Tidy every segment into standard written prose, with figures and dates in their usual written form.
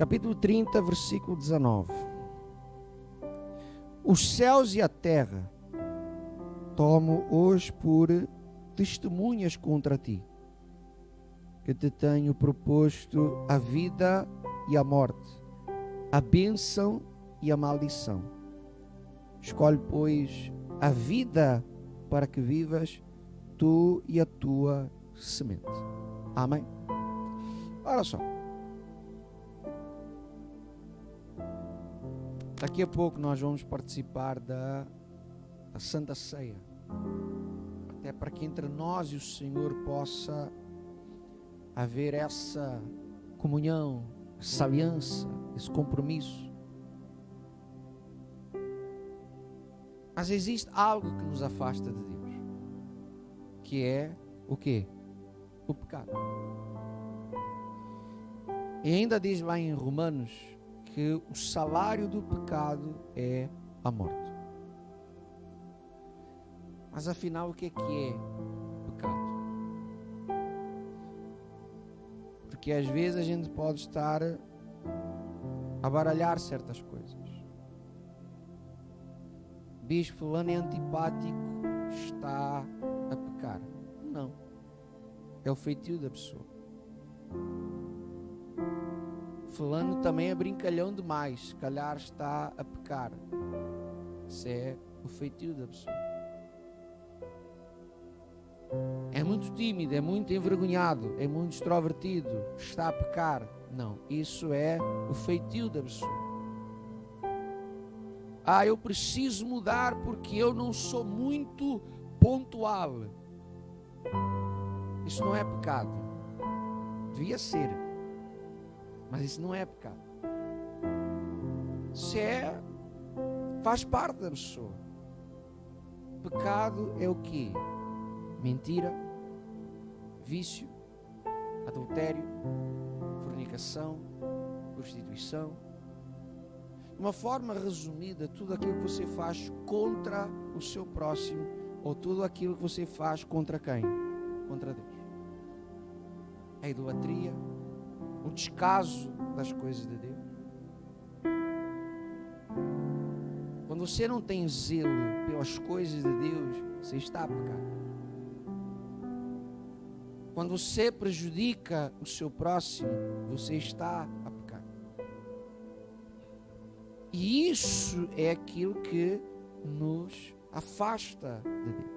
Capítulo 30, versículo 19. Os céus e a terra tomo hoje por testemunhas contra ti, que te tenho proposto a vida e a morte, a bênção e a maldição. Escolhe, pois, a vida para que vivas, tu e a tua semente. Amém? Olha só. Daqui a pouco nós vamos participar da Santa Ceia. Até para que entre nós e o Senhor possa haver essa comunhão, essa aliança, esse compromisso. Mas existe algo que nos afasta de Deus, que é o quê? O pecado. E ainda diz lá em Romanos que o salário do pecado é a morte. Mas afinal, o que é pecado? Porque às vezes a gente pode estar a baralhar certas coisas. Bispo, fulano é antipático, está a pecar. Não. É o feitio da pessoa. Fulano também é brincalhão demais, se calhar está a pecar. Isso é o feitio da pessoa. É muito tímido, é muito envergonhado, é muito extrovertido, está a pecar. Não, isso é o feitio da pessoa. Eu preciso mudar porque eu não sou muito pontual. Isso não é pecado. Devia ser. Mas isso não é pecado. Isso faz parte da pessoa. Pecado é o quê? Mentira, vício, adultério, fornicação, prostituição. De uma forma resumida, tudo aquilo que você faz contra o seu próximo, ou tudo aquilo que você faz contra quem? Contra Deus. A idolatria, o descaso das coisas de Deus. Quando você não tem zelo pelas coisas de Deus, você está a pecar. Quando você prejudica o seu próximo, você está a pecar. E isso é aquilo que nos afasta de Deus.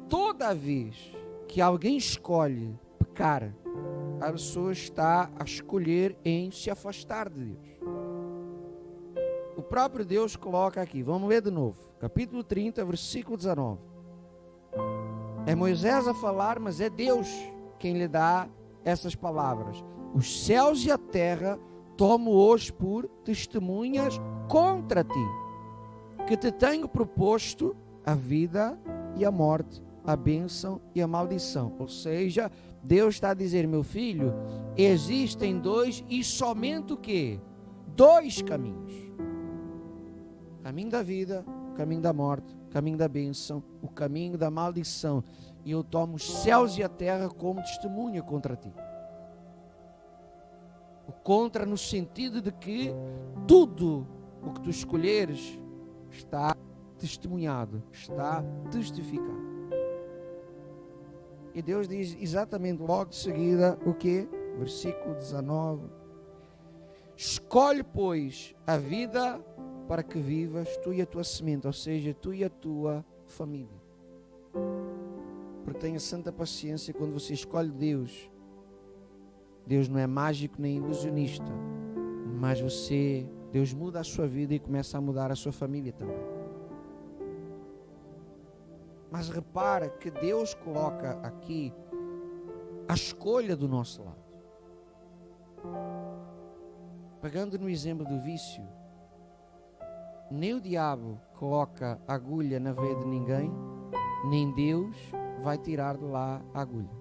Toda vez que alguém escolhe pecar, a pessoa está a escolher em se afastar de Deus. O próprio Deus coloca aqui, vamos ler de novo, capítulo 30, versículo 19. É Moisés a falar, mas é Deus quem lhe dá essas palavras. Os céus e a terra tomo hoje por testemunhas contra ti, que te tenho proposto a vida e a morte, a bênção e a maldição. Ou seja, Deus está a dizer, meu filho, existem dois e somente o quê? Dois caminhos. O caminho da vida, o caminho da morte, o caminho da bênção, o caminho da maldição. E eu tomo os céus e a terra como testemunha contra ti. O contra no sentido de que tudo o que tu escolheres está testemunhado, está testificado. E Deus diz exatamente logo de seguida o quê? Versículo 19. Escolhe, pois, a vida para que vivas, tu e a tua semente, ou seja, tu e a tua família. Porque tenha santa paciência quando você escolhe Deus. Deus não é mágico nem ilusionista, mas Deus muda a sua vida e começa a mudar a sua família também. Mas repara que Deus coloca aqui a escolha do nosso lado. Pegando no exemplo do vício, nem o diabo coloca agulha na veia de ninguém, nem Deus vai tirar de lá a agulha.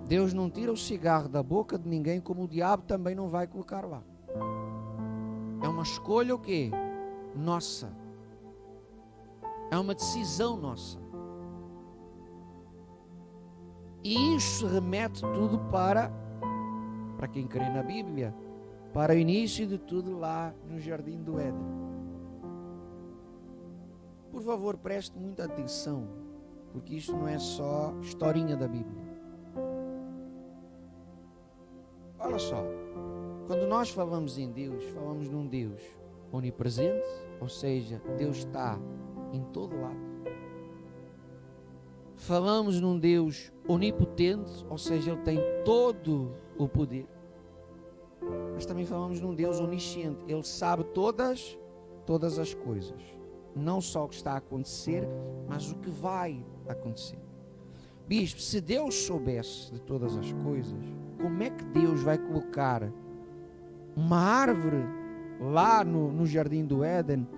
Deus não tira o cigarro da boca de ninguém, como o diabo também não vai colocar lá. É uma escolha o quê? Nossa. É uma decisão nossa. E isso remete tudo para quem crê na Bíblia, para o início de tudo lá no Jardim do Éden. Por favor, preste muita atenção, porque isto não é só historinha da Bíblia. Olha só, quando nós falamos em Deus, falamos num Deus onipresente, ou seja, Deus está em todo lado. Falamos num Deus onipotente, ou seja, Ele tem todo o poder. Mas também falamos num Deus onisciente. Ele sabe todas as coisas. Não só o que está a acontecer, mas o que vai acontecer. Bispo, se Deus soubesse de todas as coisas, como é que Deus vai colocar uma árvore lá no Jardim do Éden,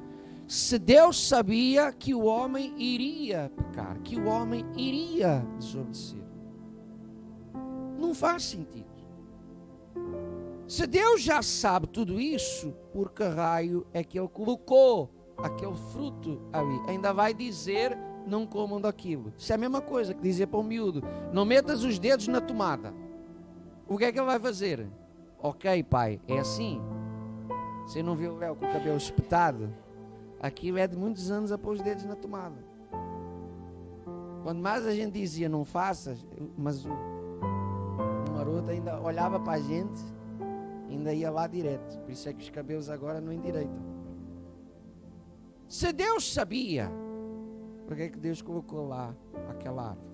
se Deus sabia que o homem iria pecar, que o homem iria desobedecer? Não faz sentido. Se Deus já sabe tudo isso, por que raio é que Ele colocou aquele fruto ali? Ainda vai dizer, não comam daquilo. Isso é a mesma coisa que dizer para um miúdo, não metas os dedos na tomada. O que é que ele vai fazer? Ok, pai, é assim. Você não viu o Léo com o cabelo espetado? Aquilo é de muitos anos a pôr os dedos na tomada. Quando mais a gente dizia não faças, mas o maroto ainda olhava para a gente, ainda ia lá direto. Por isso é que os cabelos agora não endireitam. Se Deus sabia, por que é que Deus colocou lá aquela árvore?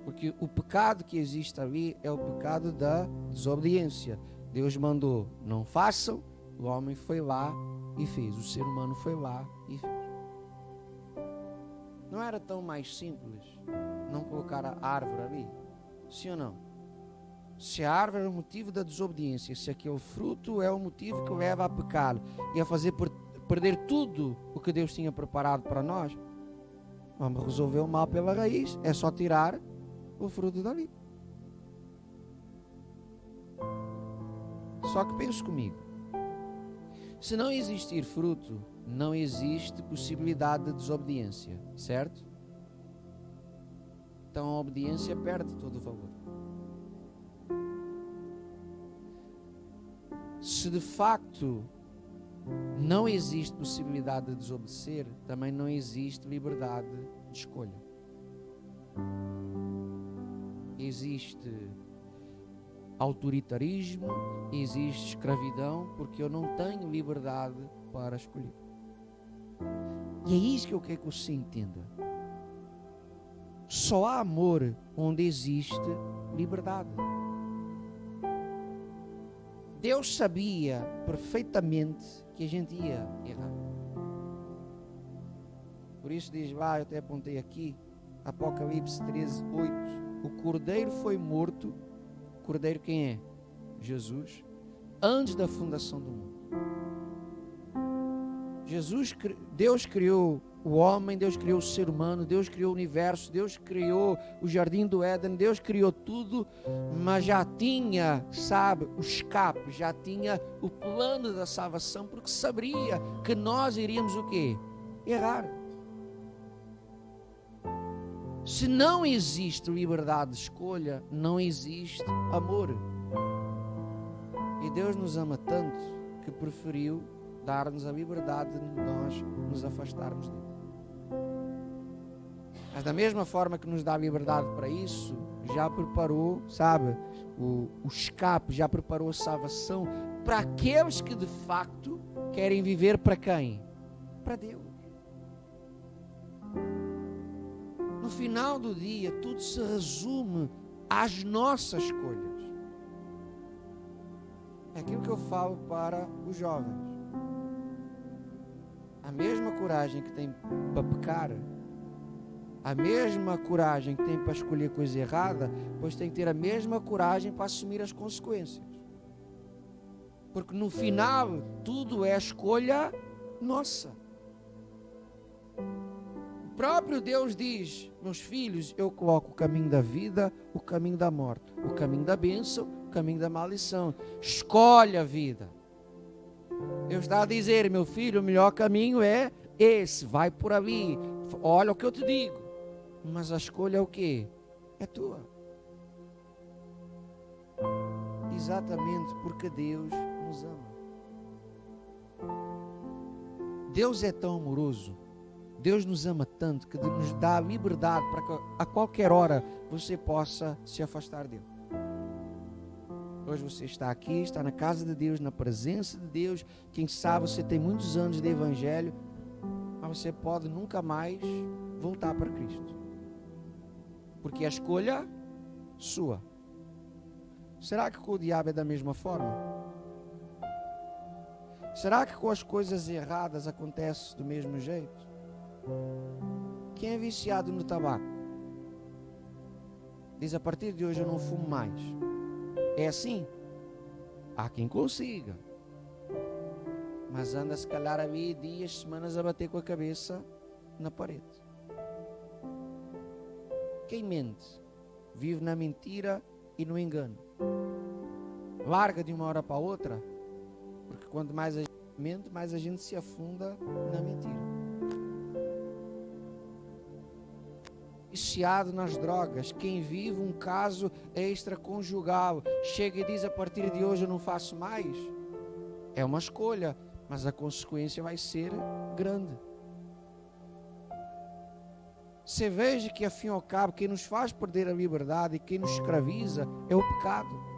Porque o pecado que existe ali é o pecado da desobediência. Deus mandou, não façam, o homem foi lá e fez, o ser humano foi lá e fez. Não era tão mais simples não colocar a árvore ali? Sim ou não? Se a árvore é o motivo da desobediência, se aquele fruto é o motivo que leva a pecar e a fazer perder tudo o que Deus tinha preparado para nós, vamos resolver o mal pela raiz, é só tirar o fruto dali. Só que pense comigo, se não existir fruto, não existe possibilidade de desobediência, certo? Então a obediência perde todo o valor. Se de facto não existe possibilidade de desobedecer, também não existe liberdade de escolha. Existe autoritarismo, existe escravidão, porque eu não tenho liberdade para escolher. E é isso que eu quero que você entenda. Só há amor onde existe liberdade. Deus sabia perfeitamente que a gente ia errar. Por isso diz lá, eu até apontei aqui, Apocalipse 13, 8. O cordeiro foi morto. O cordeiro quem é? Jesus. Antes da fundação do mundo. Deus criou o homem, Deus criou o ser humano, Deus criou o universo, Deus criou o Jardim do Éden, Deus criou tudo, mas já tinha, sabe, o escape, já tinha o plano da salvação, porque sabia que nós iríamos o quê? Errar. Se não existe liberdade de escolha, não existe amor. E Deus nos ama tanto que preferiu dar-nos a liberdade de nós nos afastarmos dele. Mas da mesma forma que nos dá liberdade para isso, já preparou, sabe, o escape, já preparou a salvação para aqueles que de facto querem viver para quem? Para Deus. No final do dia, tudo se resume às nossas escolhas. É aquilo que eu falo para os jovens. A mesma coragem que tem para pecar, a mesma coragem que tem para escolher coisa errada, pois tem que ter a mesma coragem para assumir as consequências. Porque no final, tudo é escolha nossa. O próprio Deus diz, meus filhos, eu coloco o caminho da vida, o caminho da morte, o caminho da bênção, o caminho da maldição. Escolhe a vida. Deus está a dizer, meu filho, o melhor caminho é esse, vai por ali, olha o que eu te digo. Mas a escolha é o quê? É tua. Exatamente porque Deus nos ama. Deus é tão amoroso, Deus nos ama tanto que nos dá a liberdade para que a qualquer hora você possa se afastar dele. Hoje você está aqui, está na casa de Deus, na presença de Deus. Quem sabe você tem muitos anos de evangelho, mas você pode nunca mais voltar para Cristo, porque é a escolha sua. Será que com o diabo é da mesma forma? Será que com as coisas erradas acontece do mesmo jeito? Quem é viciado no tabaco diz: a partir de hoje eu não fumo mais. É assim? Há quem consiga, mas anda se calhar ali dias, semanas a bater com a cabeça na parede. Quem mente vive na mentira e no engano. Larga de uma hora para a outra, porque quanto mais a gente mente, mais a gente se afunda na mentira. Viciado nas drogas, quem vive um caso extraconjugal, chega e diz: a partir de hoje eu não faço mais. É uma escolha, mas a consequência vai ser grande. Você veja que, afim ao cabo, quem nos faz perder a liberdade e quem nos escraviza é o pecado.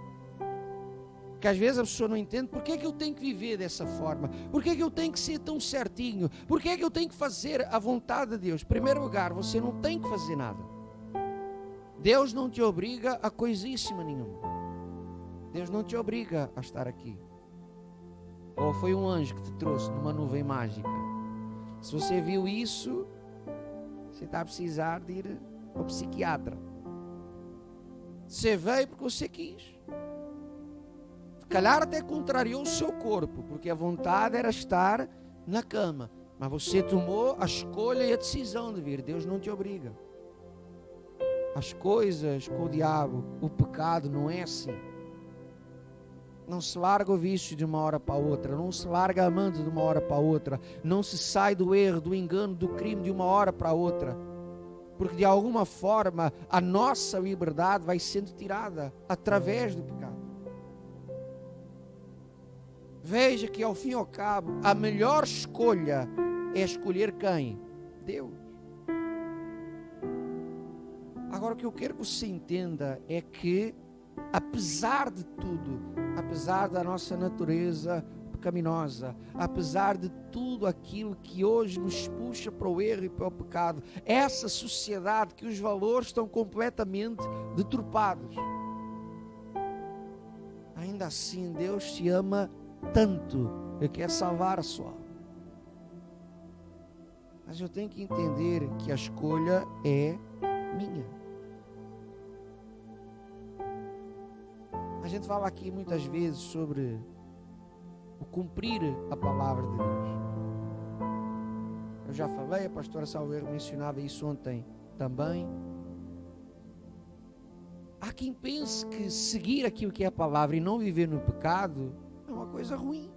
Que às vezes a pessoa não entende: por que é que eu tenho que viver dessa forma? Por que é que eu tenho que ser tão certinho? Por que é que eu tenho que fazer a vontade de Deus? Em primeiro lugar, você não tem que fazer nada. Deus não te obriga a coisíssima nenhuma. Deus não te obriga a estar aqui. Ou foi um anjo que te trouxe numa nuvem mágica? Se você viu isso, você está a precisar de ir ao psiquiatra. Você veio porque você quis. Se calhar até contrariou o seu corpo, porque a vontade era estar na cama, mas você tomou a escolha e a decisão de vir. Deus não te obriga. As coisas com o diabo, o pecado, não é assim. Não se larga o vício de uma hora para a outra, não se larga amando de uma hora para a outra, não se sai do erro, do engano, do crime de uma hora para a outra, porque de alguma forma a nossa liberdade vai sendo tirada através do pecado. Veja que ao fim e ao cabo a melhor escolha é escolher quem? Deus. Agora o que eu quero que você entenda é que, apesar de tudo, apesar da nossa natureza pecaminosa, apesar de tudo aquilo que hoje nos puxa para o erro e para o pecado, essa sociedade que os valores estão completamente deturpados, ainda assim Deus te ama tanto, Ele quer salvar a sua alma. Mas eu tenho que entender que a escolha é minha. A gente fala aqui muitas vezes sobre o cumprir a palavra de Deus. Eu já falei, a pastora Salveiro mencionava isso ontem também. Há quem pense que seguir aquilo que é a palavra e não viver no pecado é uma coisa ruim.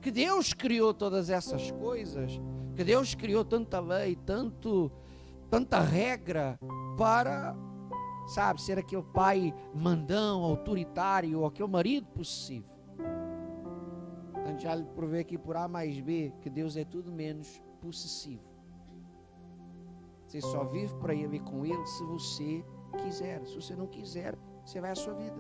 Que Deus criou todas essas coisas, que Deus criou tanta lei, tanta regra para, sabe, ser aquele pai mandão, autoritário, ou aquele marido possessivo. Portanto, já lhe provei aqui por A mais B que Deus é tudo menos possessivo. Você só vive para Ele e com Ele se você quiser. Se você não quiser, você vai à sua vida.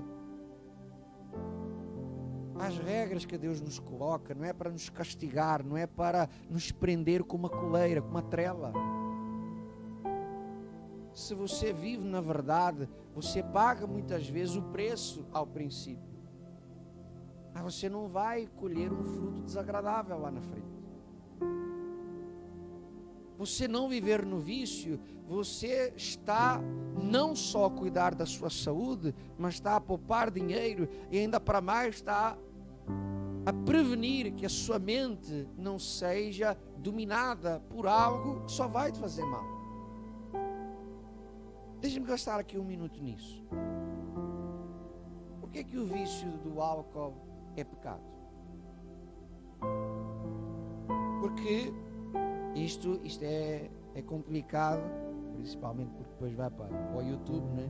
As regras que Deus nos coloca não é para nos castigar, não é para nos prender com uma coleira, com uma trela. Se você vive na verdade, você paga muitas vezes o preço ao princípio, mas você não vai colher um fruto desagradável lá na frente. Você não viver no vício, você está não só a cuidar da sua saúde, mas está a poupar dinheiro e ainda para mais está a prevenir que a sua mente não seja dominada por algo que só vai te fazer mal. Deixa-me gastar aqui um minuto nisso. Por que é que o vício do álcool é pecado? Porque isto é É complicado, principalmente porque depois vai para o YouTube, né?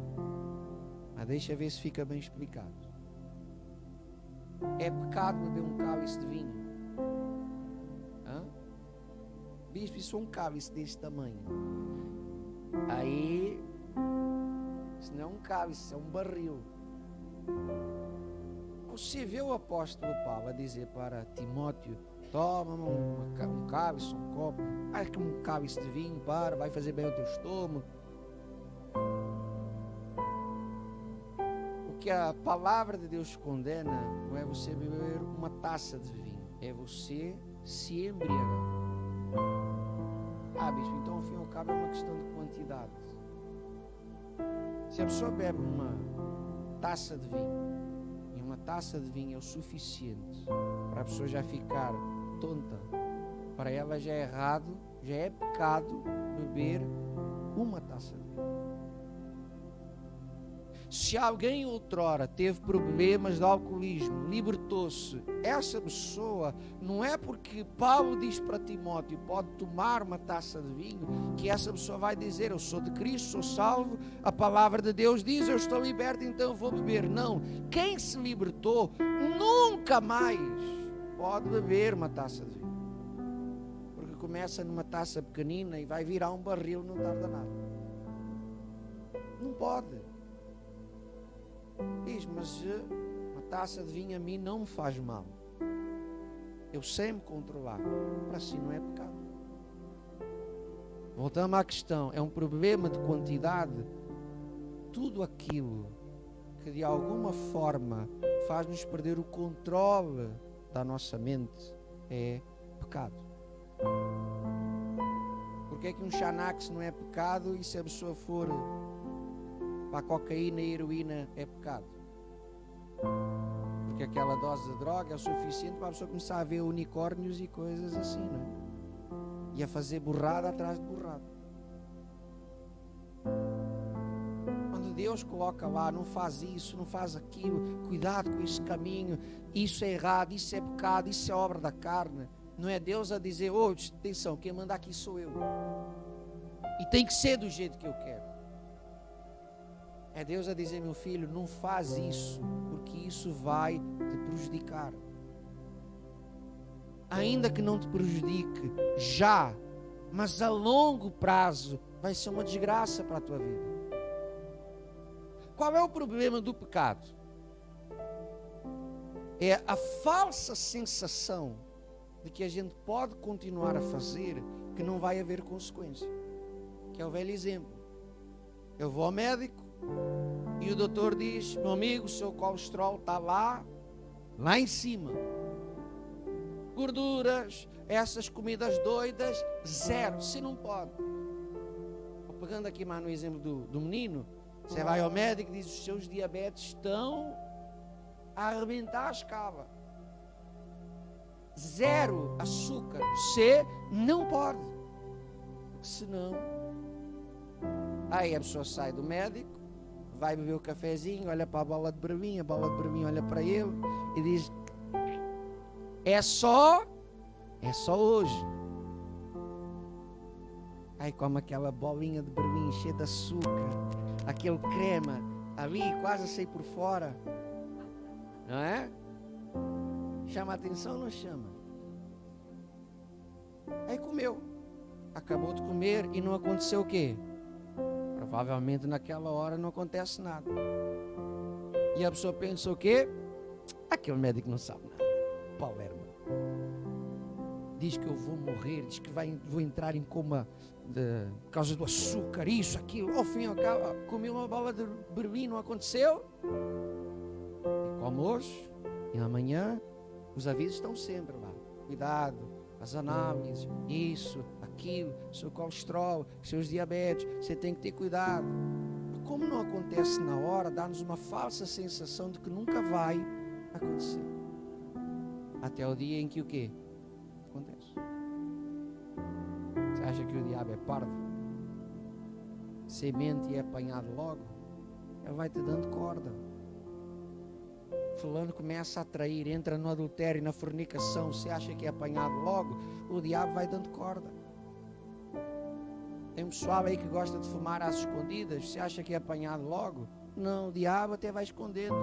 Mas deixa ver se fica bem explicado. É pecado beber um cálice de vinho? Hã? Bispo, isso é um cálice desse tamanho. Aí, isso não é um cálice, é um barril. Você vê o apóstolo Paulo a dizer para Timóteo: toma um cálice, um copo, acho que um cálice de vinho, vai fazer bem ao teu estômago. O que a palavra de Deus condena não é você beber uma taça de vinho, é você se embriagar. Bispo, então ao fim e ao cabo é uma questão de quantidade. Se a pessoa bebe uma taça de vinho, e uma taça de vinho é o suficiente para a pessoa já ficar tonta, para ela já é errado, já é pecado beber uma taça de vinho. Se alguém outrora teve problemas de alcoolismo, libertou-se, essa pessoa, não é porque Paulo diz para Timóteo pode tomar uma taça de vinho, que essa pessoa vai dizer: eu sou de Cristo, sou salvo, a palavra de Deus diz, eu estou liberto, então eu vou beber. Não, quem se libertou nunca mais pode beber uma taça de vinho, porque começa numa taça pequenina e vai virar um barril, não tarda nada. Não pode. Diz, mas uma taça de vinho a mim não me faz mal, eu sei me controlar. Para si não é pecado. Voltamos à questão, é um problema de quantidade. Tudo aquilo que de alguma forma faz-nos perder o controle da nossa mente é pecado. Porque é que um Xanax não é pecado e se a pessoa for para a cocaína e a heroína é pecado? Porque aquela dose de droga é o suficiente para a pessoa começar a ver unicórnios e coisas assim, não é? E a fazer burrada atrás de burrada. Quando Deus coloca lá, não faz isso, não faz aquilo, cuidado com esse caminho, isso é errado, isso é pecado, isso é obra da carne. Não é Deus a dizer: atenção, quem manda aqui sou eu, e tem que ser do jeito que eu quero. É Deus a dizer: meu filho, não faz isso, porque isso vai te prejudicar. Ainda que não te prejudique já, mas a longo prazo vai ser uma desgraça para a tua vida. Qual é o problema do pecado? É a falsa sensação de que a gente pode continuar a fazer, que não vai haver consequência. Que é o velho exemplo. Eu vou ao médico e o doutor diz: meu amigo, o seu colesterol está lá em cima. Gorduras, essas comidas doidas, zero. Você não pode. Pegando aqui mais no exemplo do menino, você vai ao médico e diz: os seus diabetes estão a arrebentar a escala. Zero açúcar. Você não pode. Porque senão... Aí a pessoa sai do médico, vai beber o cafezinho, olha para a bola de brevinho, olha para ele e diz: é só hoje. Aí come aquela bolinha de brevinho cheia de açúcar, aquele crema ali quase a sair por fora, não é? Chama a atenção ou não chama? Aí comeu, acabou de comer e não aconteceu o quê? Provavelmente naquela hora não acontece nada. E a pessoa pensa o quê? Aquele médico não sabe nada. Palermo. Diz que eu vou morrer, diz que vou entrar em coma por causa do açúcar, isso, aquilo. Ao fim e ao cabo, comi uma bola de berlim, não aconteceu? E come hoje e amanhã, os avisos estão sempre lá. Cuidado, as análises, isso, aquilo, seu colesterol, seus diabetes, você tem que ter cuidado. Como não acontece na hora, dá-nos uma falsa sensação de que nunca vai acontecer. Até o dia em que o quê? Acontece. Você acha que o diabo é parvo? Semente é apanhado logo? Ele vai te dando corda. Fulano começa a trair, entra no adultério, na fornicação. Você acha que é apanhado logo? O diabo vai dando corda. Tem um pessoal aí que gosta de fumar às escondidas. Você acha que é apanhado logo? Não, o diabo até vai escondendo.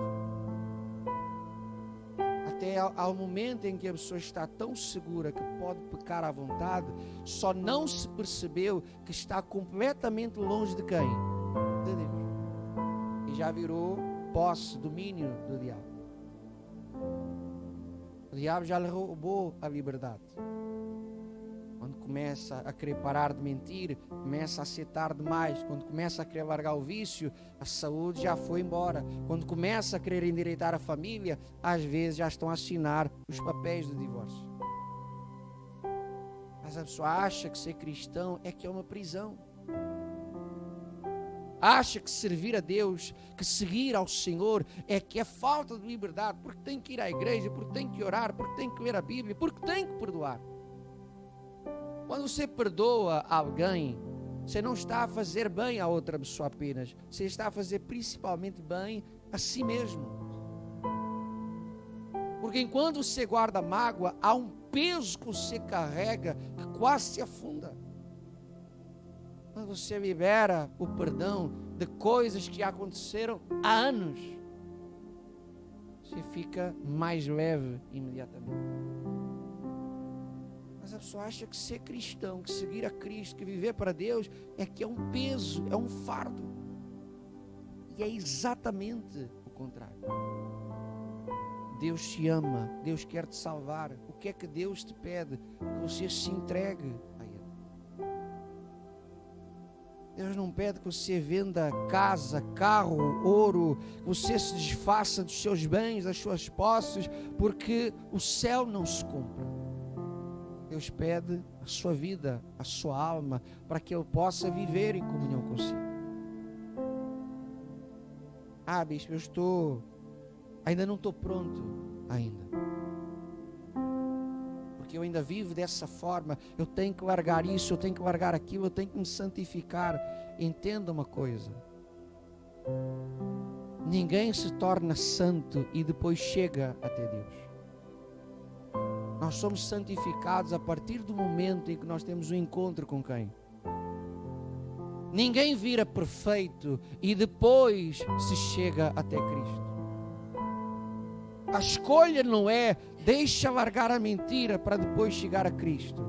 Até ao momento em que a pessoa está tão segura que pode pecar à vontade, só não se percebeu que está completamente longe de quem? De Deus. E já virou posse, domínio do diabo. O diabo já lhe roubou a liberdade. Quando começa a querer parar de mentir, começa a ser tarde demais. Quando começa a querer largar o vício, a saúde já foi embora. Quando começa a querer endireitar a família, às vezes já estão a assinar os papéis do divórcio. Mas a pessoa acha que ser cristão é que é uma prisão. Acha que servir a Deus, que seguir ao Senhor é que é falta de liberdade, porque tem que ir à igreja, porque tem que orar, porque tem que ler a Bíblia, porque tem que perdoar. Quando você perdoa alguém, você não está a fazer bem a outra pessoa apenas, você está a fazer principalmente bem a si mesmo. Porque enquanto você guarda mágoa, há um peso que você carrega que quase se afunda. Quando você libera o perdão de coisas que aconteceram há anos, você fica mais leve imediatamente. Mas a pessoa acha que ser cristão, que seguir a Cristo, que viver para Deus é que é um peso, é um fardo. E é exatamente o contrário. Deus te ama, Deus quer te salvar. O que é que Deus te pede? Que você se entregue a Ele. Deus não pede que você venda casa, carro, ouro, que você se desfaça dos seus bens, das suas posses, porque o céu não se compra. Deus pede a sua vida, a sua alma, para que Ele possa viver em comunhão consigo. Ah, bispo, ainda não estou pronto ainda. Porque eu ainda vivo dessa forma, eu tenho que largar isso, eu tenho que largar aquilo, eu tenho que me santificar. Entenda uma coisa. Ninguém se torna santo e depois chega até Deus. Nós somos santificados a partir do momento em que nós temos um encontro com quem? Ninguém vira perfeito e depois se chega até Cristo. A escolha não é deixa largar a mentira para depois chegar a Cristo.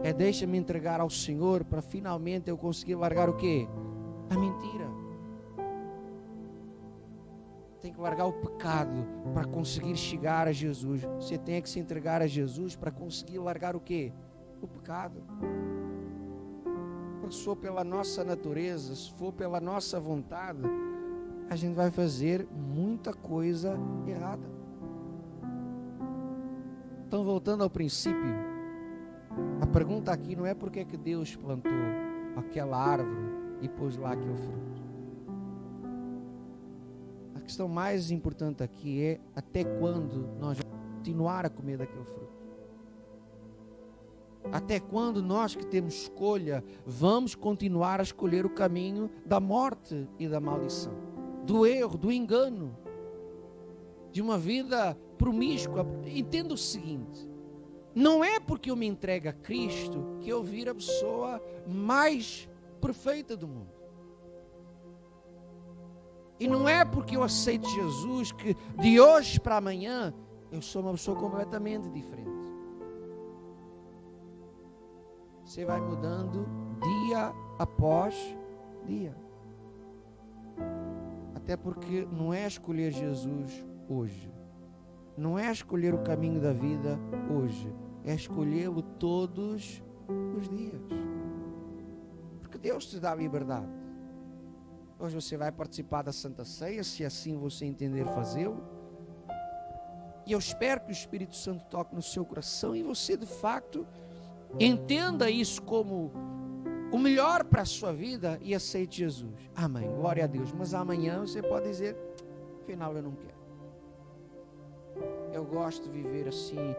É deixa-me entregar ao Senhor para finalmente eu conseguir largar o quê? A mentira. Tem que largar o pecado para conseguir chegar a Jesus. Você tem que se entregar a Jesus para conseguir largar o quê? O pecado. Porque se for pela nossa natureza, se for pela nossa vontade, a gente vai fazer muita coisa errada. Então, voltando ao princípio, a pergunta aqui não é porque é que Deus plantou aquela árvore e pôs lá aquele fruto. A questão mais importante aqui é até quando nós vamos continuar a comer daquele fruto. Até quando nós que temos escolha vamos continuar a escolher o caminho da morte e da maldição, do erro, do engano, de uma vida promíscua. Entenda o seguinte: não é porque eu me entrego a Cristo que eu viro a pessoa mais perfeita do mundo. E não é porque eu aceito Jesus que de hoje para amanhã eu sou uma pessoa completamente diferente. Você vai mudando dia após dia. Até porque não é escolher Jesus hoje. Não é escolher o caminho da vida hoje. É escolhê-lo todos os dias. Porque Deus te dá liberdade. Hoje você vai participar da Santa Ceia, se assim você entender fazê-lo. E eu espero que o Espírito Santo toque no seu coração e você de facto entenda isso como o melhor para a sua vida e aceite Jesus. Amém, glória a Deus. Mas amanhã você pode dizer: afinal eu não quero. Eu gosto de viver assim,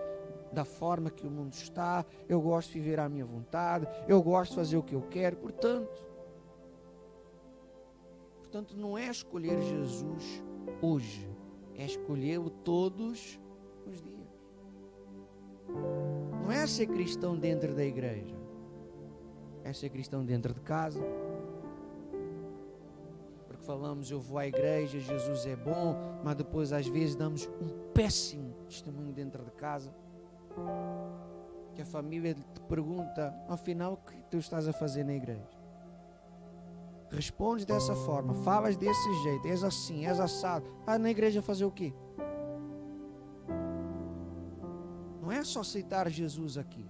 da forma que o mundo está. Eu gosto de viver à minha vontade. Eu gosto de fazer o que eu quero. Portanto, não é escolher Jesus hoje, é escolhê-lo todos os dias. Não é ser cristão dentro da igreja. é ser cristão dentro de casa. Porque falamos, eu vou à igreja, Jesus é bom, mas depois às vezes damos um péssimo testemunho dentro de casa. Que a família te pergunta, afinal, o que tu estás a fazer na igreja? Respondes dessa forma, falas desse jeito, és assim, és assado. Na igreja fazer o quê? Não é só aceitar Jesus aqui.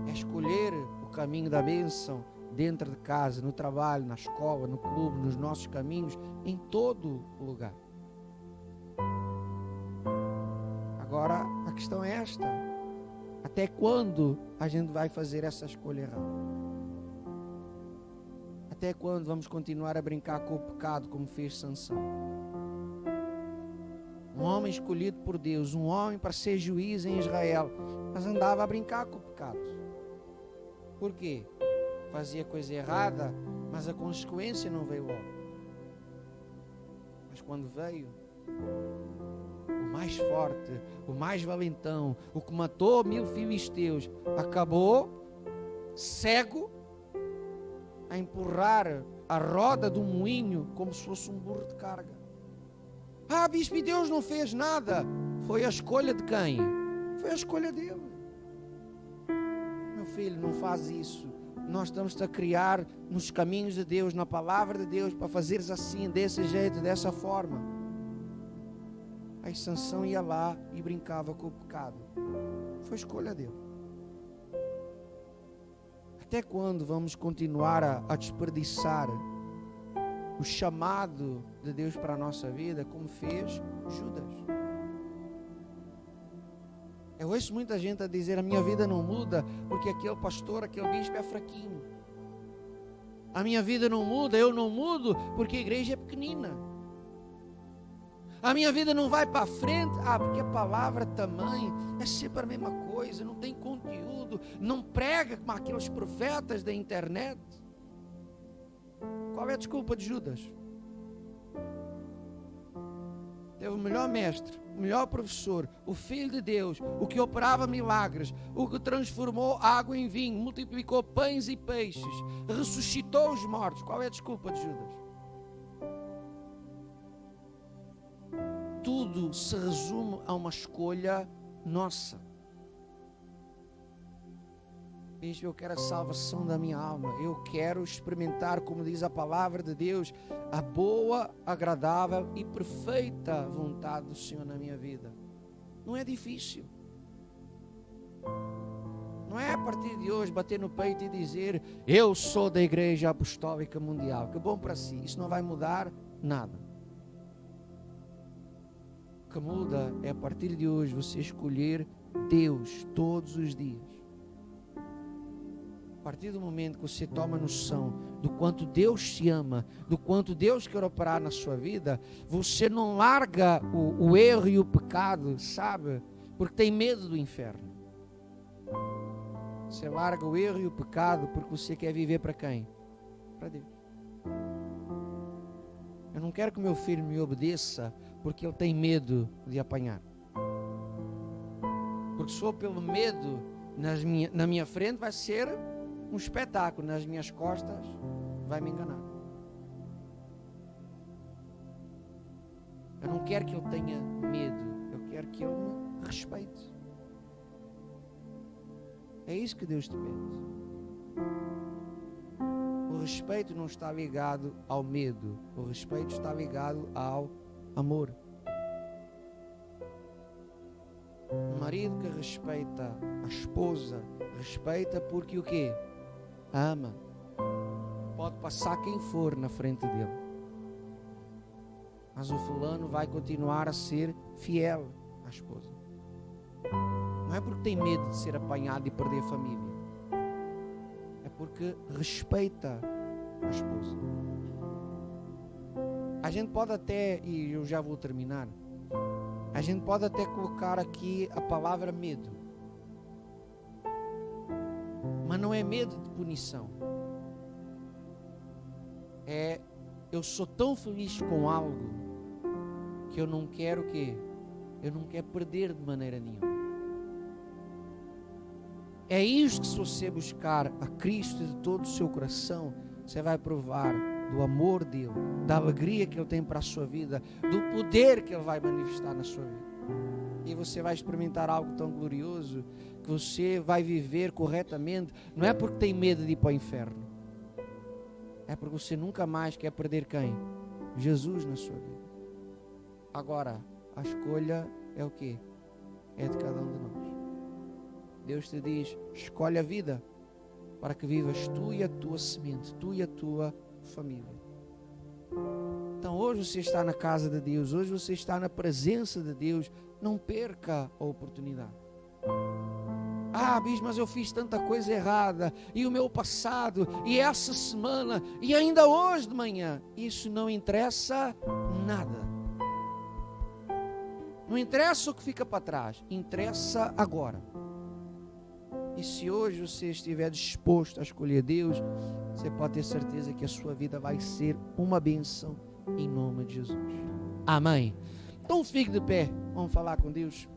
É escolher o caminho da bênção dentro de casa, no trabalho, na escola, no clube, nos nossos caminhos, em todo lugar. Agora, a questão é esta. Até quando a gente vai fazer essa escolha errada? Até quando vamos continuar a brincar com o pecado como fez Sansão? Um homem escolhido por Deus, um homem para ser juiz em Israel, mas andava a brincar com o pecado. Por quê? Fazia coisa errada, mas a consequência não veio logo. Mas quando veio, o mais forte, o mais valentão, o que matou 1000 filisteus, acabou cego a empurrar a roda do moinho como se fosse um burro de carga. Bispo, e Deus não fez nada. Foi a escolha de quem? Foi a escolha dele. Meu filho, não faz isso. Nós estamos a criar nos caminhos de Deus, na palavra de Deus, para fazeres assim, desse jeito, dessa forma. Aí Sansão ia lá e brincava com o pecado. Foi escolha dele. Até quando vamos continuar a desperdiçar o chamado de Deus para a nossa vida, como fez Judas? Eu ouço muita gente a dizer, a minha vida não muda, porque aquele pastor, aquele bispo é fraquinho. A minha vida não muda, eu não mudo, porque a igreja é pequenina. A minha vida não vai para frente, porque a palavra também é sempre a mesma coisa, não tem conteúdo, não prega como aqueles profetas da internet. Qual é a desculpa de Judas? Teve o melhor mestre, o melhor professor, o Filho de Deus, o que operava milagres, o que transformou água em vinho, multiplicou pães e peixes, ressuscitou os mortos. Qual é a desculpa de Judas? Tudo se resume a uma escolha nossa. Bispo, eu quero a salvação da minha alma. Eu quero experimentar, como diz a palavra de Deus, a boa, agradável e perfeita vontade do Senhor na minha vida. Não é difícil. Não é a partir de hoje bater no peito e dizer, eu sou da Igreja Apostólica Mundial. Que bom para si. Isso não vai mudar nada. O que muda é a partir de hoje você escolher Deus todos os dias. A partir do momento que você toma noção do quanto Deus te ama, do quanto Deus quer operar na sua vida, você não larga o erro e o pecado, sabe? Porque tem medo do inferno. Você larga o erro e o pecado porque você quer viver para quem? Para Deus. Eu não quero que meu filho me obedeça porque ele tem medo de apanhar. Porque só pelo medo na minha frente vai ser um espetáculo, nas minhas costas vai me enganar. Eu não quero que ele tenha medo, eu quero que ele me respeite. É isso que Deus te pede. O respeito não está ligado ao medo, o respeito está ligado ao amor. Um marido que respeita a esposa, respeita porque o quê? Ama. Pode passar quem for na frente dele, mas o fulano vai continuar a ser fiel à esposa. Não é porque tem medo de ser apanhado e perder a família, é porque respeita a esposa. A gente pode até, e eu já vou terminar, a gente pode até colocar aqui a palavra medo, mas não é medo de punição. É, eu sou tão feliz com algo que eu não quero perder de maneira nenhuma. É isso que, se você buscar a Cristo de todo o seu coração, você vai provar do amor dele, da alegria que ele tem para a sua vida, do poder que ele vai manifestar na sua vida. E você vai experimentar algo tão glorioso, que você vai viver corretamente. Não é porque tem medo de ir para o inferno, é porque você nunca mais quer perder quem? Jesus na sua vida. Agora, a escolha é o quê? É de cada um de nós. Deus te diz: escolhe a vida, para que vivas tu e a tua semente, tu e a tua família. Então hoje você está na casa de Deus, hoje você está na presença de Deus. Não perca a oportunidade. Bispo, mas eu fiz tanta coisa errada, e o meu passado, e essa semana, e ainda hoje de manhã. Isso não interessa nada. Não interessa o que fica para trás, interessa agora. E se hoje você estiver disposto a escolher Deus, você pode ter certeza que a sua vida vai ser uma bênção, em nome de Jesus. Amém. Então fique de pé, vamos falar com Deus.